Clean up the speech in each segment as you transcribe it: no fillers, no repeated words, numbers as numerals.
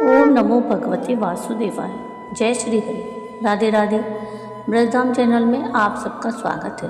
ओम नमो भगवते वासुदेवाय। जय श्री हरि। राधे राधे। ब्रजधाम चैनल में आप सबका स्वागत है।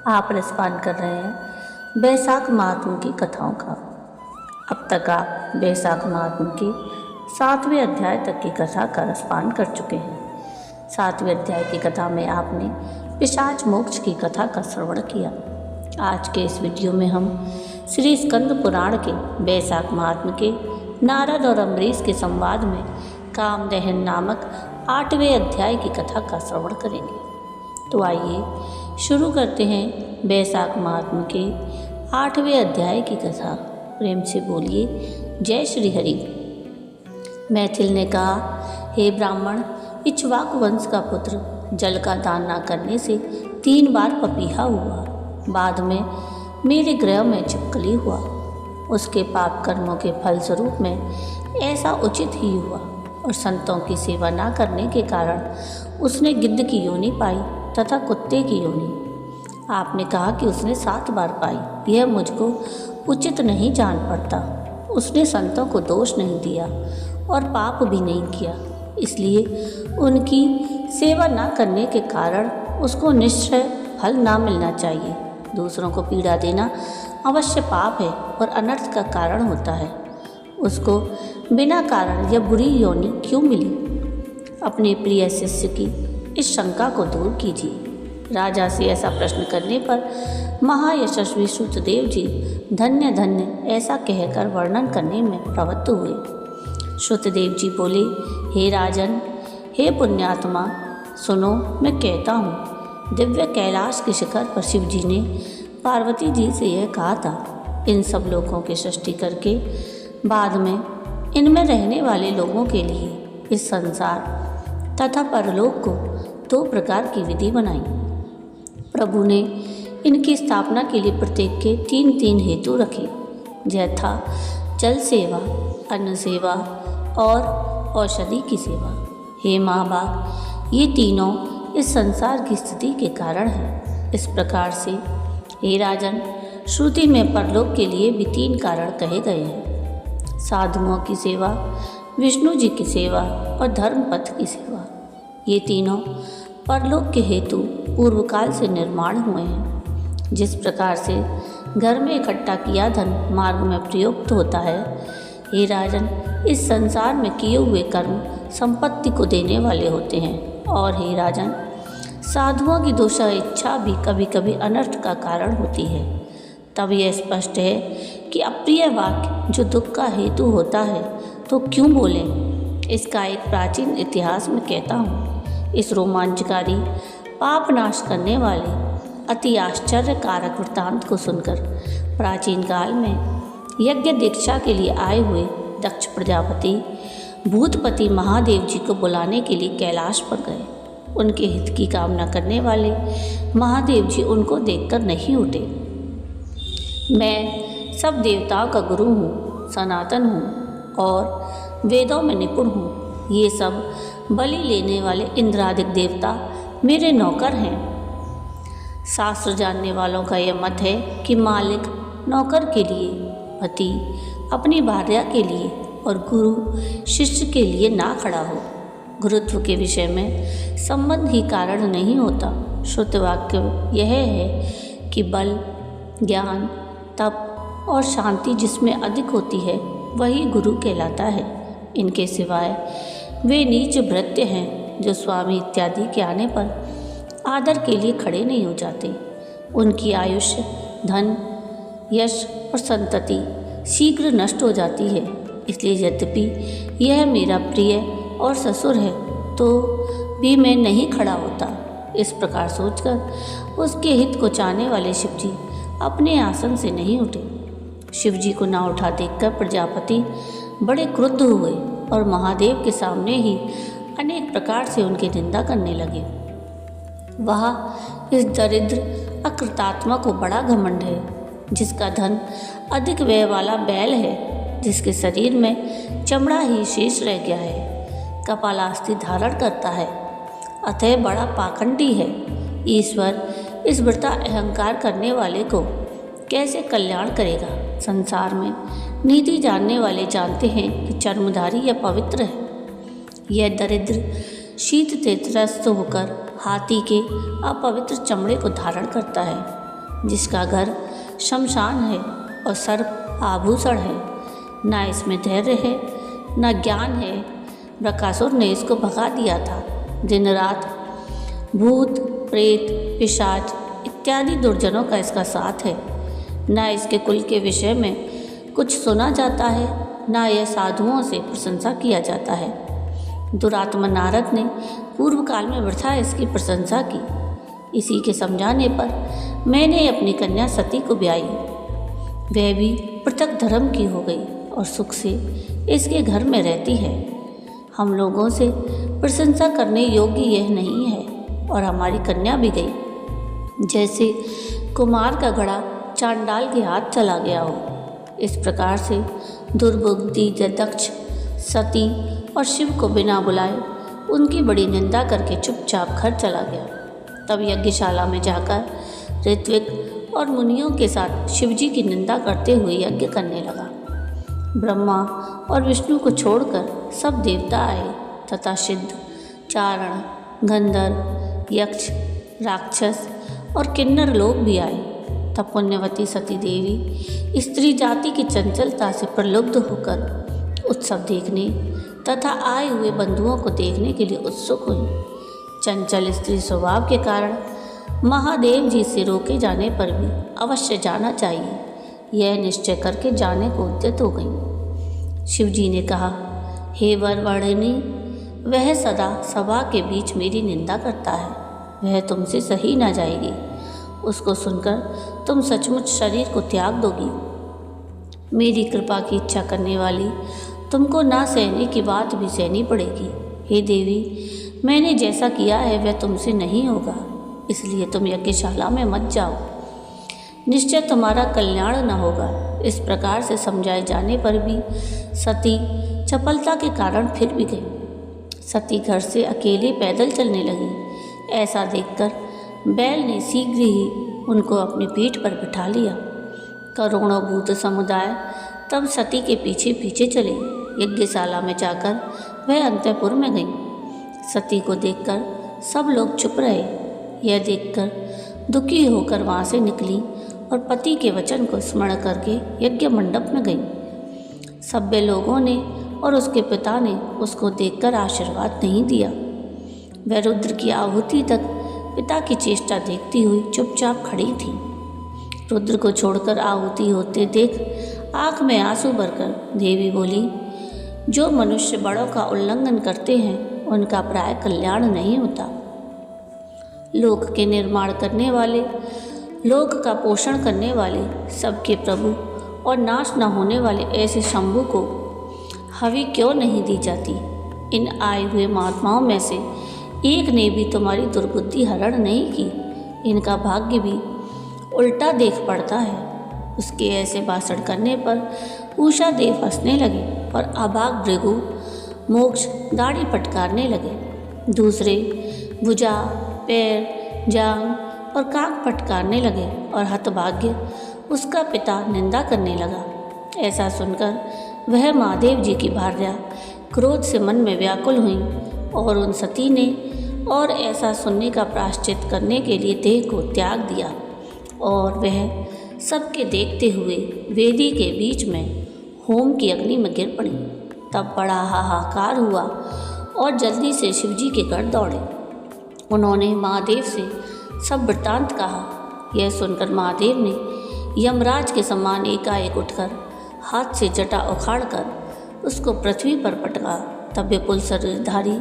आप रसपान कर रहे हैं बैसाख महात्म की कथाओं का। अब तक आप बैसाख महात्म की 7वें अध्याय तक की कथा का रसपान कर चुके हैं। 7वें अध्याय की कथा में आपने पिशाच मोक्ष की कथा का श्रवण किया। आज के इस वीडियो में हम श्री स्कंद पुराण के बैसाख महात्म के नारद और अम्बरीश के संवाद में कामदहन नामक 8वें अध्याय की कथा का श्रवण करेंगे। तो आइए शुरू करते हैं बैसाख महात्म के 8वें अध्याय की कथा। प्रेम से बोलिए जय श्री हरि। मैथिल ने कहा, हे ब्राह्मण, इक्ष्वाकु वंश का पुत्र जल का दान न करने से 3 बार पपीहा हुआ। बाद में मेरे गृह में छिपकली हुआ। उसके पाप कर्मों के फलस्वरूप में ऐसा उचित ही हुआ, और संतों की सेवा न करने के कारण उसने गिद्ध की योनि पाई तथा कुत्ते की योनि। आपने कहा कि उसने 7 बार पाई। यह मुझको उचित नहीं जान पड़ता। उसने संतों को दोष नहीं दिया और पाप भी नहीं किया, इसलिए उनकी सेवा न करने के कारण उसको निश्चय फल ना मिलना चाहिए। दूसरों को पीड़ा देना अवश्य पाप है और अनर्थ का कारण होता है। उसको बिना कारण यह बुरी योनि क्यों मिली? अपने प्रिय शिष्य की इस शंका को दूर कीजिए। राजा से ऐसा प्रश्न करने पर महायशस्वी श्रुतदेव जी धन्य धन्य ऐसा कहकर वर्णन करने में प्रवृत्त हुए। श्रुतदेव जी बोले, हे राजन, हे पुण्यात्मा, सुनो, मैं कहता हूँ। दिव्य कैलाश के शिखर पर शिव जी ने पार्वती जी से यह कहा था, इन सब लोगों की सृष्टि करके बाद में इनमें रहने वाले लोगों के लिए इस संसार तथा परलोक को 2 प्रकार की विधि बनाई। प्रभु ने इनकी स्थापना के लिए प्रत्येक के 3-3 हेतु रखे, यथा जल सेवा, अन्न सेवा और औषधि की सेवा। हे महाभाग, ये तीनों इस संसार की स्थिति के कारण हैं। इस प्रकार से हे राजन, श्रुति में परलोक के लिए भी 3 कारण कहे गए हैं। साधुओं की सेवा, विष्णु जी की सेवा और धर्मपथ की सेवा। ये तीनों परलोक के हेतु पूर्व काल से निर्माण हुए हैं। जिस प्रकार से घर में इकट्ठा किया धन मार्ग में प्रयुक्त होता है, हे राजन, इस संसार में किए हुए कर्म संपत्ति को देने वाले होते हैं। और हे राजन, साधुओं की दोषा इच्छा भी कभी कभी अनर्थ का कारण होती है। तब यह स्पष्ट है कि अप्रिय वाक्य जो दुख का हेतु होता है तो क्यों बोलें। इसका एक प्राचीन इतिहास में कहता हूँ। इस रोमांचकारी पाप नाश करने वाले अति आश्चर्यकारक वृत्तांत को सुनकर प्राचीन काल में यज्ञ दीक्षा के लिए आए हुए दक्ष प्रजापति भूतपति महादेव जी को बुलाने के लिए कैलाश पर गए। उनके हित की कामना करने वाले महादेव जी उनको देखकर नहीं उठे। मैं सब देवताओं का गुरु हूँ, सनातन हूँ और वेदों में निपुण हूँ। ये सब बलि लेने वाले इंद्रादिक देवता मेरे नौकर हैं। शास्त्र जानने वालों का यह मत है कि मालिक नौकर के लिए, पति अपनी भार्या के लिए और गुरु शिष्य के लिए ना खड़ा हो। गुरुत्व के विषय में संबंध ही कारण नहीं होता। शुद्ध वाक्य यह है कि बल, ज्ञान, तप और शांति जिसमें अधिक होती है वही गुरु कहलाता है। इनके सिवाय वे नीच भृत्य हैं जो स्वामी इत्यादि के आने पर आदर के लिए खड़े नहीं हो जाते। उनकी आयुष्य, धन, यश और संतति शीघ्र नष्ट हो जाती है। इसलिए यद्यपि यह मेरा प्रिय और ससुर है तो भी मैं नहीं खड़ा होता। इस प्रकार सोचकर उसके हित को चाहने वाले शिवजी अपने आसन से नहीं उठे। शिवजी को ना उठा देखकर प्रजापति बड़े क्रुद्ध हुए और महादेव के सामने ही अनेक प्रकार से उनकी निंदा करने लगे। वह इस दरिद्र अकृतात्मा को बड़ा घमंड है, जिसका धन अधिक व्यय वाला बैल है, जिसके शरीर में चमड़ा ही शेष रह गया है, कपालास्ति धारण करता है, अतः बड़ा पाखंडी है। ईश्वर इस वृथा अहंकार करने वाले को कैसे कल्याण करेगा? संसार में नीति जानने वाले जानते हैं कि चर्मधारी यह पवित्र है। यह दरिद्र शीत से त्रस्त होकर हाथी के अपवित्र चमड़े को धारण करता है, जिसका घर शमशान है और सर्प आभूषण है। ना इसमें धैर्य है, ना ज्ञान है। बकासुर ने इसको भगा दिया था। दिन रात भूत, प्रेत, पिशाच इत्यादि दुर्जनों का इसका साथ है। ना इसके कुल के विषय में कुछ सुना जाता है, ना यह साधुओं से प्रशंसा किया जाता है। दुरात्मा नारद ने पूर्व काल में वृथा इसकी प्रशंसा की। इसी के समझाने पर मैंने अपनी कन्या सती को ब्याई। वह भी पृथक धर्म की हो गई और सुख से इसके घर में रहती है। हम लोगों से प्रशंसा करने योग्य यह नहीं है और हमारी कन्या भी गई। जैसे कुमार का घड़ा चांडाल के हाथ चला गया हो, इस प्रकार से दुर्बुद्धि दक्ष सती और शिव को बिना बुलाए उनकी बड़ी निंदा करके चुपचाप घर चला गया। तब यज्ञशाला में जाकर ऋत्विक और मुनियों के साथ शिवजी की निंदा करते हुए यज्ञ करने लगा। ब्रह्मा और विष्णु को छोड़कर सब देवता आए तथा सिद्ध, चारण, गंधर्व, यक्ष, राक्षस और किन्नर लोग भी आए। तब पुण्यवती सती देवी स्त्री जाति की चंचलता से प्रलुब्ध होकर उत्सव देखने तथा आए हुए बंधुओं को देखने के लिए उत्सुक हुई। चंचल स्त्री स्वभाव के कारण महादेव जी से रोके जाने पर भी अवश्य जाना चाहिए, यह निश्चय करके जाने को उद्यत हो गई। शिवजी ने कहा, हे वरवर्णिनी, वह सदा सभा के बीच मेरी निंदा करता है, वह तुमसे सही ना जाएगी। उसको सुनकर तुम सचमुच शरीर को त्याग दोगी। मेरी कृपा की इच्छा करने वाली तुमको ना सहने की बात भी सहनी पड़ेगी। हे देवी, मैंने जैसा किया है वह तुमसे नहीं होगा, इसलिए तुम यज्ञशाला में मत जाओ, निश्चय तुम्हारा कल्याण न होगा। इस प्रकार से समझाए जाने पर भी सती चपलता के कारण फिर भी गई। सती घर से अकेले पैदल चलने लगी। ऐसा देखकर बैल ने शीघ्र ही उनको अपनी पीठ पर बिठा लिया। करोड़ों भूत समुदाय तब सती के पीछे पीछे चले। यज्ञशाला में जाकर वह अंतःपुर में गई। सती को देखकर सब लोग चुप रहे। यह देखकर दुखी होकर वहाँ से निकली और पति के वचन को स्मरण करके यज्ञ मंडप में गई। सभ्य लोगों ने और उसके पिता ने उसको देखकर आशीर्वाद नहीं दिया। वह रुद्र की आहुति तक पिता की चेष्टा देखती हुई चुपचाप खड़ी थी। रुद्र को छोड़कर आहुति होते देख आँख में आंसू भरकर देवी बोली, जो मनुष्य बड़ों का उल्लंघन करते हैं उनका प्राय कल्याण नहीं होता। लोक के निर्माण करने वाले, लोक का पोषण करने वाले, सबके प्रभु और नाश न होने वाले ऐसे शंभु को हवि क्यों नहीं दी जाती? इन आए हुए महात्माओं में से एक ने भी तुम्हारी दुर्बुद्धि हरण नहीं की। इनका भाग्य भी उल्टा देख पड़ता है। उसके ऐसे भाषण करने पर उषा देव हंसने लगे और अभाग भृगु मोक्ष दाढ़ी फटकारने लगे। दूसरे भुजा, पैर, जांग और कान फटकारने लगे और हतभाग्य उसका पिता निंदा करने लगा। ऐसा सुनकर वह महादेव जी की भार्या क्रोध से मन में व्याकुल हुई और उन सती ने और ऐसा सुनने का प्रायश्चित करने के लिए देह को त्याग दिया और वह सबके देखते हुए वेदी के बीच में होम की अग्नि में गिर पड़ी। तब बड़ा हाहाकार हुआ और जल्दी से शिवजी के घर दौड़े। उन्होंने महादेव से सब वृत्तांत कहा। यह सुनकर महादेव ने यमराज के समान एकाएक उठकर हाथ से जटा उखाड़कर उसको पृथ्वी पर पटका। तब विपुल शरीरधारी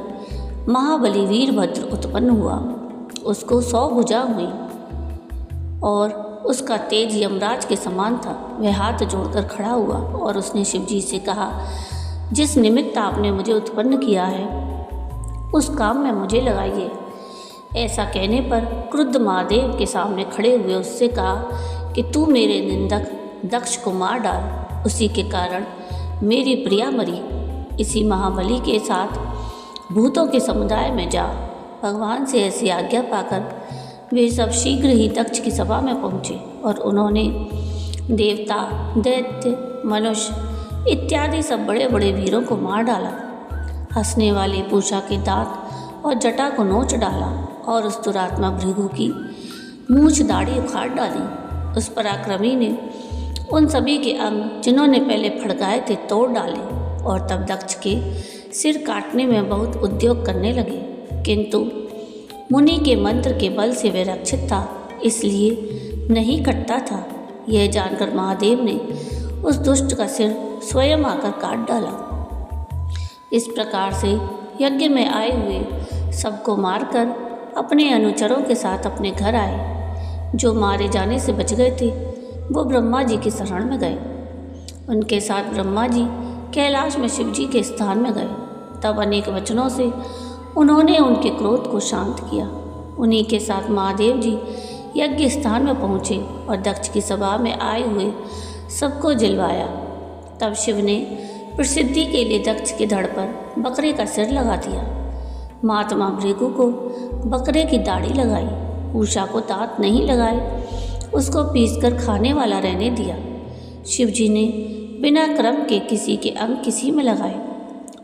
महाबली वीरभद्र उत्पन्न हुआ। उसको 100 भुजा हुई और उसका तेज यमराज के समान था। वह हाथ जोड़कर खड़ा हुआ और उसने शिवजी से कहा, जिस निमित्त आपने मुझे उत्पन्न किया है उस काम में मुझे लगाइए। ऐसा कहने पर क्रुद्ध महादेव के सामने खड़े हुए उससे कहा कि तू मेरे निंदक दक्ष को मार डाल, उसी के कारण मेरी प्रिया मरी। इसी महाबली के साथ भूतों के समुदाय में जा। भगवान से ऐसी आज्ञा पाकर वे सब शीघ्र ही दक्ष की सभा में पहुँचे और उन्होंने देवता, दैत्य, मनुष्य इत्यादि सब बड़े बड़े वीरों को मार डाला। हंसने वाले पूषा के दांत और जटा को नोच डाला और उस दुरात्मा भृगु की मूछ दाढ़ी उखाड़ डाली। उस पराक्रमी ने उन सभी के अंग जिन्होंने पहले फड़काए थे तोड़ डाले और तब दक्ष के सिर काटने में बहुत उद्योग करने लगे, किंतु मुनि के मंत्र के बल से वह रक्षित था, इसलिए नहीं कटता था। यह जानकर महादेव ने उस दुष्ट का सिर स्वयं आकर काट डाला। इस प्रकार से यज्ञ में आए हुए सबको मारकर अपने अनुचरों के साथ अपने घर आए। जो मारे जाने से बच गए थे वो ब्रह्मा जी की शरण में गए। उनके साथ ब्रह्मा जी कैलाश में शिव जी के स्थान में गए। तब अनेक वचनों से उन्होंने उनके क्रोध को शांत किया। उन्हीं के साथ महादेव जी यज्ञ स्थान में पहुँचे और दक्ष की सभा में आए हुए सबको जिलवाया। तब शिव ने प्रसिद्धि के लिए दक्ष के धड़ पर बकरे का सिर लगा दिया। महात्मा भृगु को बकरे की दाढ़ी लगाई, पूषा को दांत नहीं लगाए, उसको पीसकर खाने वाला रहने दिया। शिव जी ने बिना क्रम के किसी के अंग किसी में लगाए।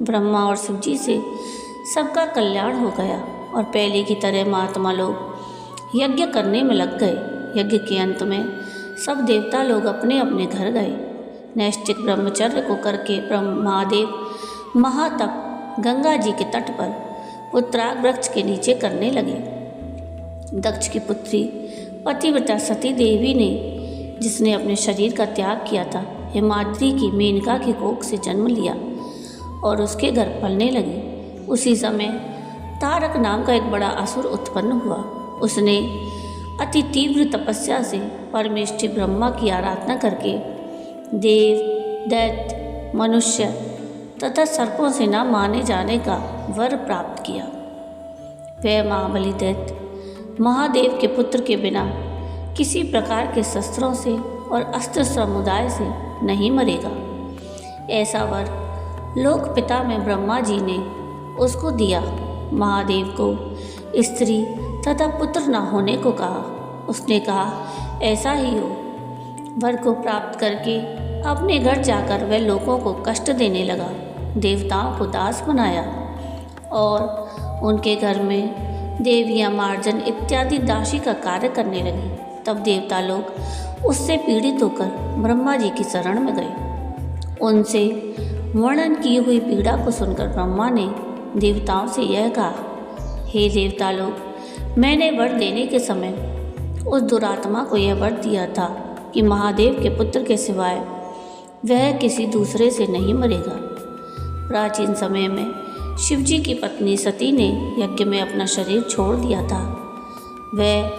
ब्रह्मा और शिव जी से सबका कल्याण हो गया और पहले की तरह महात्मा लोग यज्ञ करने में लग गए। यज्ञ के अंत में सब देवता लोग अपने अपने घर गए। नैष्ठिक ब्रह्मचर्य को करके महादेव महातप गंगा जी के तट पर उत्तराग वृक्ष के नीचे करने लगे। दक्ष की पुत्री पतिव्रता सती देवी ने, जिसने अपने शरीर का त्याग किया था, हिमाद्री की मेनका के कोख से जन्म लिया और उसके घर पलने लगी। उसी समय तारक नाम का एक बड़ा असुर उत्पन्न हुआ। उसने अति तीव्र तपस्या से परमेष्टि ब्रह्मा की आराधना करके देव, दैत्य, मनुष्य तथा सर्पों से न माने जाने का वर प्राप्त किया। वह महाबली दैत्य महादेव के पुत्र के बिना किसी प्रकार के शस्त्रों से और अस्त्र समुदाय से नहीं मरेगा। ऐसा वर लोक पिता में ब्रह्मा जी ने उसको दिया। महादेव को स्त्री तथा पुत्र न होने को कहा। उसने कहा ऐसा ही हो। वर को प्राप्त करके अपने घर जाकर वह लोगों को कष्ट देने लगा, देवताओं को दास बनाया और उनके घर में देवियाँ, मार्जन इत्यादि दासी का कार्य करने लगी। तब देवता लोग उससे पीड़ित होकर ब्रह्मा जी की शरण में गए। उनसे वर्णन की हुई पीड़ा को सुनकर ब्रह्मा ने देवताओं से यह कहा, हे देवता लोग, मैंने वर देने के समय उस दुरात्मा को यह वर दिया था कि महादेव के पुत्र के सिवाय वह किसी दूसरे से नहीं मरेगा। प्राचीन समय में शिवजी की पत्नी सती ने यज्ञ में अपना शरीर छोड़ दिया था। वह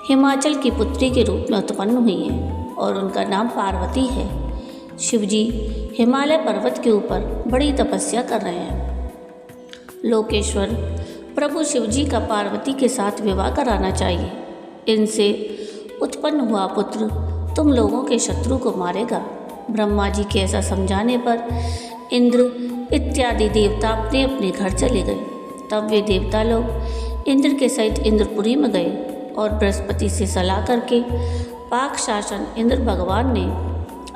हिमाचल की पुत्री के रूप में उत्पन्न हुई है और उनका नाम पार्वती है। शिवजी हिमालय पर्वत के ऊपर बड़ी तपस्या कर रहे हैं। लोकेश्वर प्रभु शिवजी का पार्वती के साथ विवाह कराना चाहिए। इनसे उत्पन्न हुआ पुत्र तुम लोगों के शत्रु को मारेगा। ब्रह्मा जी के ऐसा समझाने पर इंद्र इत्यादि देवता अपने अपने घर चले गए। तब वे देवता लोग इंद्र के सहित इंद्रपुरी में गए और बृहस्पति से सलाह करके पाक शासन इंद्र भगवान ने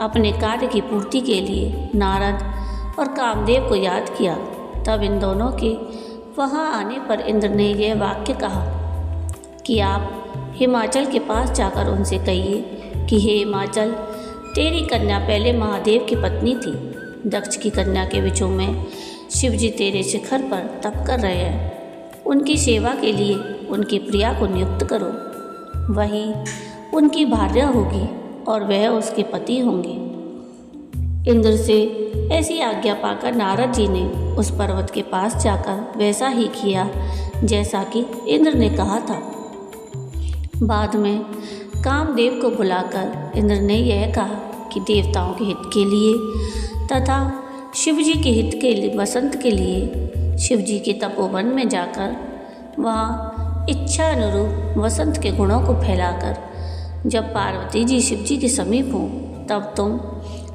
अपने कार्य की पूर्ति के लिए नारद और कामदेव को याद किया। तब इन दोनों के वहाँ आने पर इंद्र ने यह वाक्य कहा कि आप हिमाचल के पास जाकर उनसे कहिए कि हे हिमाचल, तेरी कन्या पहले महादेव की पत्नी थी। दक्ष की कन्या के विषय में शिवजी तेरे शिखर पर तप कर रहे हैं। उनकी सेवा के लिए उनकी प्रिया को नियुक्त करो। वही उनकी भार्या होगी और वह उसके पति होंगे। इंद्र से ऐसी आज्ञा पाकर नारद जी ने उस पर्वत के पास जाकर वैसा ही किया जैसा कि इंद्र ने कहा था। बाद में कामदेव को बुलाकर इंद्र ने यह कहा कि देवताओं के हित के लिए तथा शिवजी के हित के लिए, वसंत के लिए शिवजी के तपोवन में जाकर वहाँ इच्छा अनुरूप वसंत के गुणों को फैलाकर जब पार्वती जी शिवजी के समीप हों तब तुम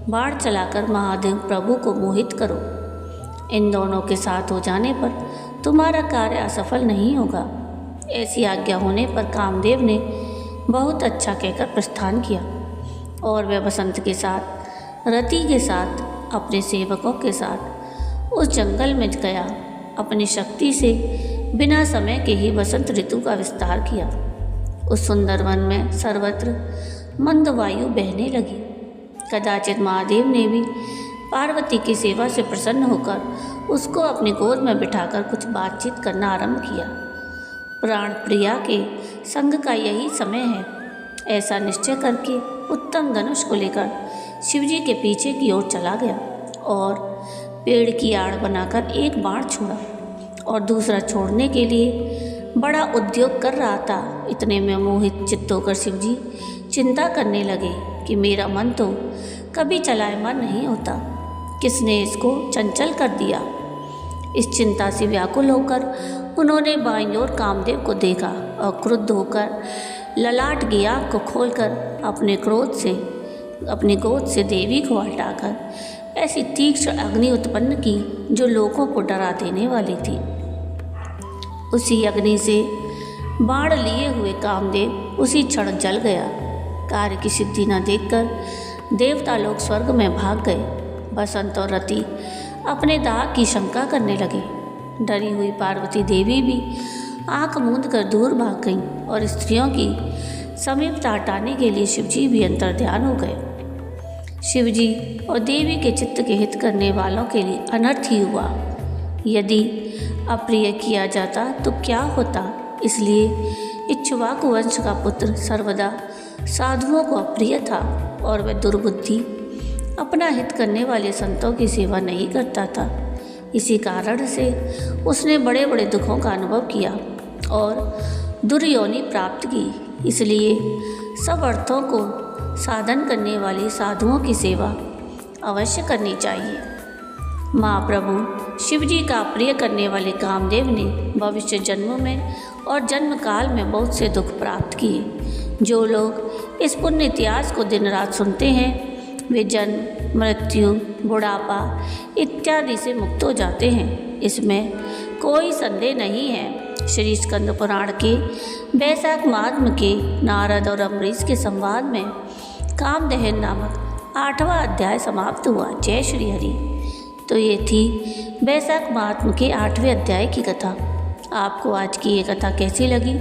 बाढ़ चलाकर महादेव प्रभु को मोहित करो। इन दोनों के साथ हो जाने पर तुम्हारा कार्य असफल नहीं होगा। ऐसी आज्ञा होने पर कामदेव ने बहुत अच्छा कहकर प्रस्थान किया और वह वसंत के साथ रति के साथ अपने सेवकों के साथ उस जंगल में गया। अपनी शक्ति से बिना समय के ही वसंत ऋतु का विस्तार किया। उस सुंदर वन में सर्वत्र मंद वायु बहने लगी। कदाचित महादेव ने भी पार्वती की सेवा से प्रसन्न होकर उसको अपनी गोद में बिठाकर कुछ बातचीत करना आरंभ किया। प्राण प्रिया के संग का यही समय है, ऐसा निश्चय करके उत्तम धनुष को लेकर शिवजी के पीछे की ओर चला गया और पेड़ की आड़ बनाकर एक बाण छोड़ा और दूसरा छोड़ने के लिए बड़ा उद्योग कर रहा था। इतने में मोहित चित्त होकर शिवजी चिंता करने लगे कि मेरा मन तो कभी चलायमान नहीं होता, किसने इसको चंचल कर दिया। इस चिंता से व्याकुल होकर उन्होंने बाईं ओर कामदेव को देखा और क्रुद्ध होकर ललाट की आँख को खोलकर अपनी गोद से देवी को हटाकर ऐसी तीक्ष्ण अग्नि उत्पन्न की जो लोगों को डरा देने वाली थी। उसी अग्नि से बाण लिए हुए कामदेव उसी क्षण जल गया। कार्य की सिद्धि न देखकर देवता लोग स्वर्ग में भाग गए। बसंत और रति अपने दाह की शंका करने लगे। डरी हुई पार्वती देवी भी आंख मूंद कर दूर भाग गईं और स्त्रियों की समीपता हटाने के लिए शिवजी भी अंतर्ध्यान हो गए। शिवजी और देवी के चित्त के हित करने वालों के लिए अनर्थ ही हुआ। यदि अप्रिय किया जाता तो क्या होता, इसलिए इक्ष्वाकु वंश का पुत्र सर्वदा साधुओं को अप्रिय था और वह दुर्बुद्धि अपना हित करने वाले संतों की सेवा नहीं करता था। इसी कारण से उसने बड़े बड़े दुखों का अनुभव किया और दुर्योनि प्राप्त की। इसलिए सब अर्थों को साधन करने वाली साधुओं की सेवा अवश्य करनी चाहिए। महाप्रभु शिवजी का प्रिय करने वाले कामदेव ने भविष्य जन्मों में और जन्म काल में बहुत से दुख प्राप्त किए। जो लोग इस पुण्य इतिहास को दिन रात सुनते हैं वे जन्म, मृत्यु, बुढ़ापा इत्यादि से मुक्त हो जाते हैं, इसमें कोई संदेह नहीं है। श्री स्कंद पुराण के वैशाख माह के नारद और अम्बरीश के संवाद में कामदहन नामक 8वां अध्याय समाप्त हुआ। जय श्री हरि। तो ये थी वैशाख माह के 8वें अध्याय की कथा। आपको आज की ये कथा कैसी लगी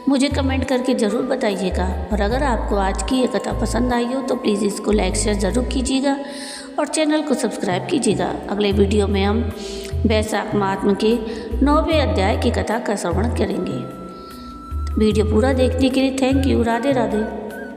मुझे कमेंट करके ज़रूर बताइएगा। और अगर आपको आज की ये कथा पसंद आई हो तो प्लीज़ इसको लाइक शेयर ज़रूर कीजिएगा और चैनल को सब्सक्राइब कीजिएगा। अगले वीडियो में हम वैशाख माह के 9वें अध्याय की कथा का श्रवण करेंगे। वीडियो पूरा देखने के लिए थैंक यू। राधे राधे।